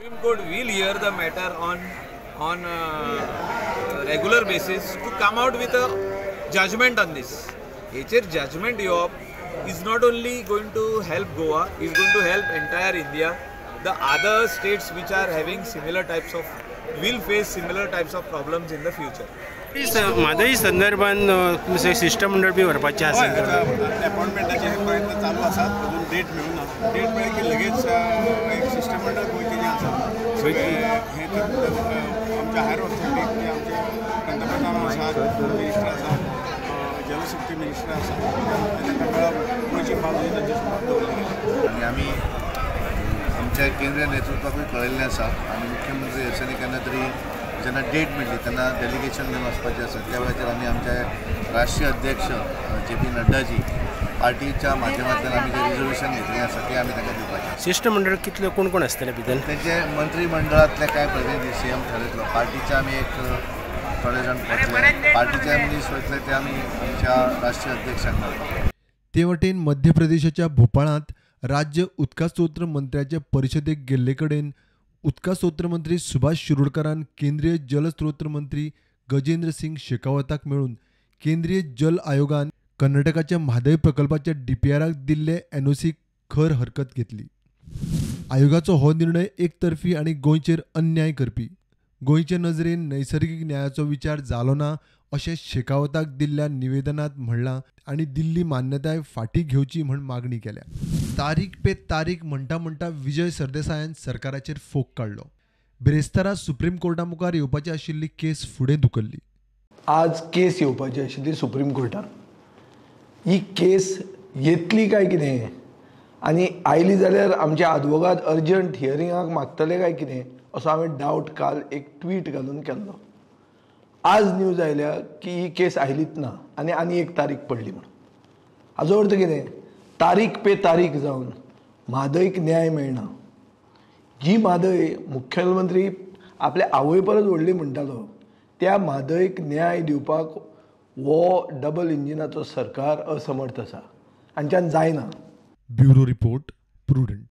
Supreme Court will hear the matter on regular basis to come out with a judgment on this. Here judgment is not only going to help Goa, is going to help entire India. The other states which are having similar types of will face similar types of problems in the future. Mhadei संदर्भात शिष्टमंडळ बी व्हरपाचें आसा. अपॉइंटमेंटाचे प्रयत्न चालू आसात. अजून date मेळूना. Date मेळ्ळी की लगेच एक शिष्टमंडळ गोंयचें आसा. हे आमच्या हायर ऑथॉरिटी म्हणजे आमचे पंतप्रधान आसात, मिनिस्टर आसात, जलशक्ती मिनिस्टर आसात. तांकां मेळप गोंयची बाजू तांचे समोर दवरली आणि आम्ही आमच्या केंद्रीय नेतृत्वाकूय कळयल्लें आसा आनी मुख्यमंत्री हेरसानी केन्ना तरी जेन्ना डेट मेळ्ळी तेन्ना डेलिगेशन घेवन वचपाचें आसा. त्या वेळाचेर आमी आमचे राष्ट्रीय अध्यक्ष JP नड्डाजी पार्टीच्या माध्यमांतल्यान आमी जें रिजर्वेशन घेतलें आसा तें आमी तांकां दिवपाचें. शिष्टमंडळ कितले कोण कोण आसतले भितर? तेचे मंत्रिमंडळांतले कांय प्रतिनिधी CM थारायतलो. पार्टीचे आमी एक थोडे जाण वतले. पार्टीचे मनीस वयतले ते आमी आमच्या राष्ट्रीय अध्यक्षांक घालतले. ते वटेन मध्य प्रदेशाच्या भोपाळांत राज्य उदका स्त्रोत मंत्र्याचे परिशदेक गेल्ले कडेन उदका स्त्रोत मंत्री सुभाष शिरोडकरान केंद्रीय जलस्त्रोत मंत्री गजेंद्र सिंग शेखावताक मेळून केंद्रीय जल आयोगान कर्नाटकाच्या म्हादय प्रकल्पाच्या DPRक दिल्ले NOCक खर हरकत घेतली. आयोगाचो हो निर्णय एकतर्फी आनी गोंयचेर अन्याय करपी. गोंयचे नजरेन नैसर्गिक न्यायाचो विचार जालो ना अशें शेखावताक दिल्ल्या निवेदनात म्हणलां आनी दिल्ली मान्यताय फाटीं घेवची म्हण मागणी केल्या. तारीख पे तारीख म्हणटा विजय सरदेसायान सरकाराचेर फोग काडलो. ब्रेस्तारा सुप्रीम कोर्टा मुखार येवपाची आशिल्ली केस फुडें धुकल्ली. आज केस येवपाची आशिल्ली सुप्रीम कोर्टान. ही केस येतली काय कितें आनी आयली जाल्यार आमचे आदवोगाद अर्जंट हियरिंगाक मागतले काय कितें असो हांवें डावट काल एक ट्वीट घालून केल्लो. आज न्यूज आयल्या की ही केस आयलीच ना आनी एक तारीख पडली म्हणून. हाजो अर्थ कितें? तारीख पे तारीख जावन म्हादयक न्याय मेळना. जी म्हादय मुख्यमंत्री आपल्या आवय परस व्हडली म्हणटालो त्या म्हादयक न्याय दिवपाक हो डबल इंजिनाचो सरकार असमर्थ आसा. हांच्यान जायना. Bureau report prudent.